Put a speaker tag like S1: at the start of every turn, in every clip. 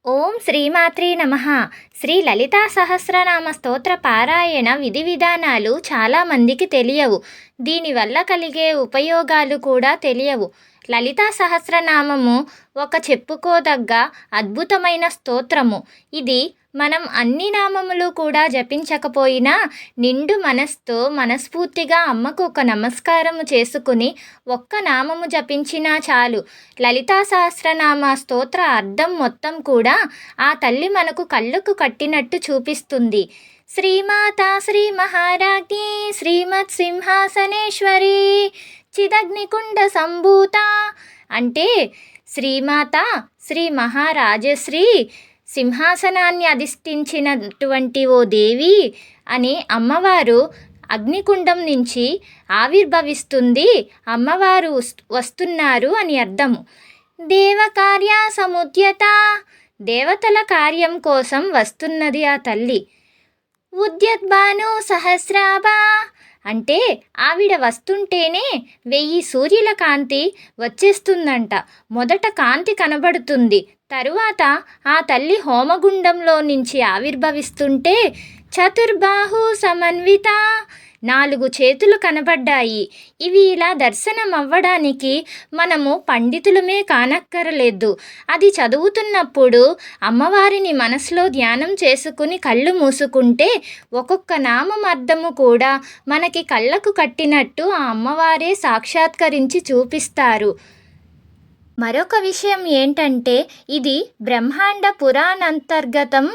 S1: ఓం శ్రీమాత్రే నమః. శ్రీ లలితా సహస్రనామ స్తోత్ర పారాయణ విధి విధానాలు చాలామందికి తెలియవు. దీనివల్ల కలిగే ఉపయోగాలు కూడా తెలియవు. లలితా సహస్రనామము ఒక చెప్పుకోదగ్గ అద్భుతమైన స్తోత్రము. ఇది మనం అన్ని నామములు కూడా జపించకపోయినా నిండు మనస్తో మనస్ఫూర్తిగా అమ్మకు ఒక నమస్కారము చేసుకుని ఒక్క నామము జపించినా చాలు. లలితా సహస్రనామ స్తోత్ర అర్థం మొత్తం కూడా ఆ తల్లి మనకు కళ్ళకు కట్టినట్టు చూపిస్తుంది. శ్రీమాత శ్రీ మహారాజ్ఞి శ్రీమత్ సింహాసనేశ్వరి చిదగ్నికుండ సంభూత అంటే శ్రీమాత శ్రీ మహారాజశ్రీ సింహాసనాన్ని అధిష్ఠించినటువంటి ఓ దేవి అని అమ్మవారు అగ్నికుండం నుంచి ఆవిర్భవిస్తుంది, అమ్మవారు వస్తున్నారు అని అర్థము. దేవకార్య సముద్యత దేవతల కార్యం కోసం వస్తున్నది ఆ తల్లి. ఉద్యద్భాను సహస్రాభ అంటే ఆవిడ వస్తుంటేనే 1000 సూర్యుల కాంతి వచ్చేస్తుందంట. మొదట కాంతి కనబడుతుంది, తరువాత ఆ తల్లి హోమగుండంలో నుంచి ఆవిర్భవిస్తుంటే చతుర్బాహు సమన్విత 4 చేతులు కనబడ్డాయి. ఇవి ఇలా దర్శనం అవ్వడానికి మనము పండితులమే కానక్కరలేదు. అది చదువుతున్నప్పుడు అమ్మవారిని మనసులో ధ్యానం చేసుకుని కళ్ళు మూసుకుంటే ఒక్కొక్క నామం అర్థము కూడా మనకి కళ్ళకు కట్టినట్టు ఆ అమ్మవారే సాక్షాత్కరించి చూపిస్తారు. మరొక విషయం ఏంటంటే ఇది బ్రహ్మాండ పురాణంతర్గతం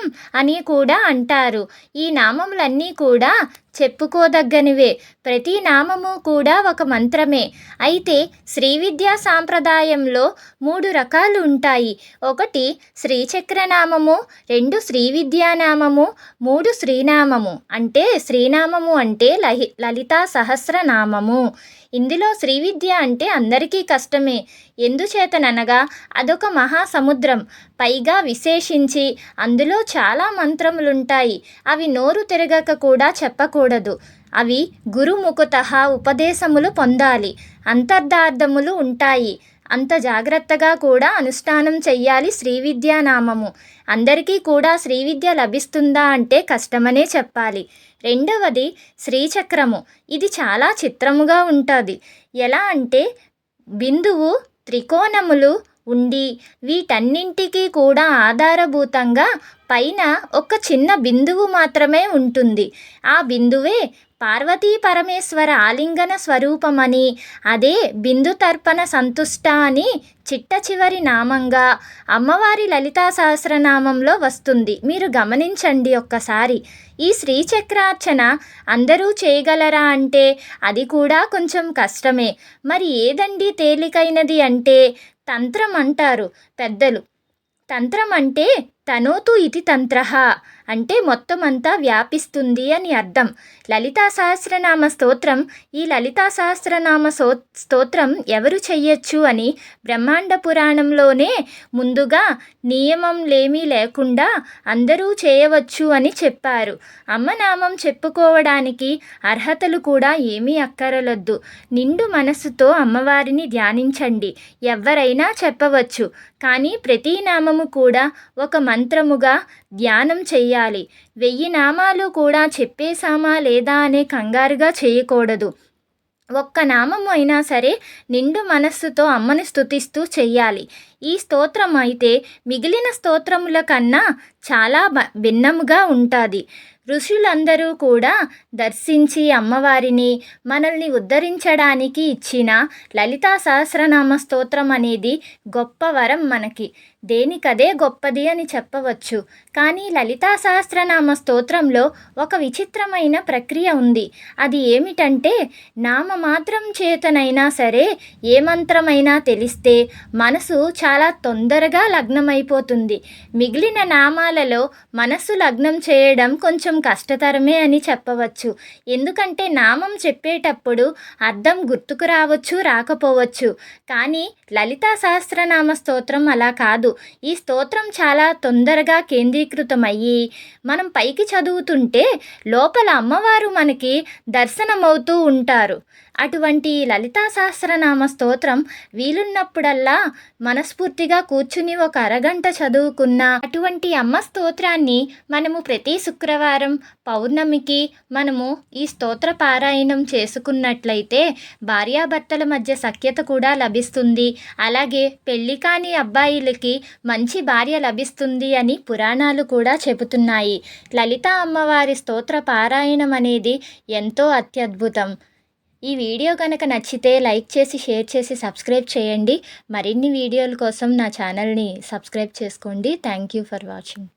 S1: అని కూడా అంటారు. ఈ నామములన్నీ కూడా చెప్పుకోదగ్గనివే. ప్రతి నామము కూడా ఒక మంత్రమే. అయితే శ్రీ విద్యా సాంప్రదాయంలో 3 రకాలు ఉంటాయి. ఒకటి శ్రీచక్రనామము, 2 శ్రీ విద్యానామము, 3 శ్రీనామము. అంటే శ్రీనామము అంటే లలితా సహస్రనామము. ఇందులో శ్రీ విద్య అంటే అందరికీ కష్టమే. ఎందుచేతననగా అదొక మహాసముద్రం. పైగా విశేషించి అందులో చాలా మంత్రములుంటాయి. అవి నోరు తిరగక కూడా చెప్పకూడదు. అవి గురుముఖతః ఉపదేశములు పొందాలి. అంతర్ధార్థములు ఉంటాయి. అంత జాగ్రత్తగా కూడా అనుష్ఠానం చెయ్యాలి శ్రీ విద్యానామము. అందరికీ కూడా శ్రీ విద్య లభిస్తుందా అంటే కష్టమనే చెప్పాలి. రెండవది శ్రీచక్రము. ఇది చాలా చిత్రముగా ఉంటుంది. ఎలా అంటే బిందువు, త్రికోణములు ఉండి వీటన్నింటికీ కూడా ఆధారభూతంగా పైన ఒక చిన్న బిందువు మాత్రమే ఉంటుంది. ఆ బిందువే పార్వతీ పరమేశ్వర ఆలింగన స్వరూపమని, అదే బిందు తర్పణ సంతుష్ట అని చిట్ట చివరి నామంగా అమ్మవారి లలితా సహస్రనామంలో వస్తుంది. మీరు గమనించండి ఒక్కసారి. ఈ శ్రీచక్రార్చన అందరూ చేయగలరా అంటే అది కూడా కొంచెం కష్టమే. మరి ఏదండి తేలికైనది అంటే తంత్రం అంటారు పెద్దలు. తంత్రం అంటే తనోతు ఇతి తంత్రః అంటే మొత్తం అంతా వ్యాపిస్తుంది అని అర్థం. లలితా సహస్రనామ స్తోత్రం. ఈ లలితా సహస్రనామ స్తోత్రం ఎవరు చెయ్యొచ్చు అని బ్రహ్మాండ పురాణంలోనే ముందుగా నియమంలేమీ లేకుండా అందరూ చేయవచ్చు అని చెప్పారు. అమ్మనామం చెప్పుకోవడానికి అర్హతలు కూడా ఏమీ అక్కరలొద్దు. నిండు మనసుతో అమ్మవారిని ధ్యానించండి. ఎవరైనా చెప్పవచ్చు. కానీ ప్రతి నామము కూడా ఒక మంత్రముగా ధ్యానం చెయ్యాలి. 1000 నామాలు కూడా చెప్పేశామా లేదా అనే కంగారుగా చేయకూడదు. ఒక్క నామము అయినా సరే నిండు మనస్సుతో అమ్మని స్తుతిస్తూ చెయ్యాలి. ఈ స్తోత్రం అయితే మిగిలిన స్తోత్రముల కన్నా చాలా భిన్నముగా ఉంటుంది. ఋషులందరూ కూడా దర్శించి అమ్మవారిని మనల్ని ఉద్ధరించడానికి ఇచ్చిన లలితా సహస్రనామ స్తోత్రం అనేది గొప్ప వరం మనకి. దేనికదే గొప్పది అని చెప్పవచ్చు. కానీ లలితా సహస్రనామ స్తోత్రంలో ఒక విచిత్రమైన ప్రక్రియ ఉంది. అది ఏమిటంటే నామమాత్రం చేతనైనా సరే ఏ మంత్రమైనా తెలిస్తే మనసు చాలా తొందరగా లగ్నమైపోతుంది. మిగిలిన నామాలలో మనసు లగ్నం చేయడం కొంచెం కష్టతరమే అని చెప్పవచ్చు. ఎందుకంటే నామం చెప్పేటప్పుడు అర్థం గుర్తుకు రావచ్చు, రాకపోవచ్చు. కానీ లలితా సహస్రనామ స్తోత్రం అలా కాదు. ఈ స్తోత్రం చాలా తొందరగా కేంద్రీకృతమయ్యి మనం పైకి చదువుతుంటే లోపల అమ్మవారు మనకి దర్శనమవుతూ ఉంటారు. అటువంటి లలితా సహస్రనామ స్తోత్రం వీలున్నప్పుడల్లా మనస్ఫూర్తిగా కూర్చుని ఒక అరగంట చదువుకున్న అటువంటి అమ్మ స్తోత్రాన్ని మనము ప్రతి శుక్రవారం పౌర్ణమికి మనము ఈ స్తోత్ర పారాయణం చేసుకున్నట్లయితే భార్యాభర్తల మధ్య సఖ్యత కూడా లభిస్తుంది. అలాగే పెళ్లి కాని అబ్బాయిలకి మంచి భార్య లభిస్తుంది అని పురాణాలు కూడా చెబుతున్నాయి. లలితా అమ్మవారి స్తోత్ర పారాయణం అనేది ఎంతో అత్యద్భుతం. ఈ వీడియో కనుక నచ్చితే లైక్ చేసి, షేర్ చేసి, సబ్స్క్రైబ్ చేయండి. మరిన్ని వీడియోల కోసం నా ఛానల్ని సబ్స్క్రైబ్ చేసుకోండి. Thank you for watching.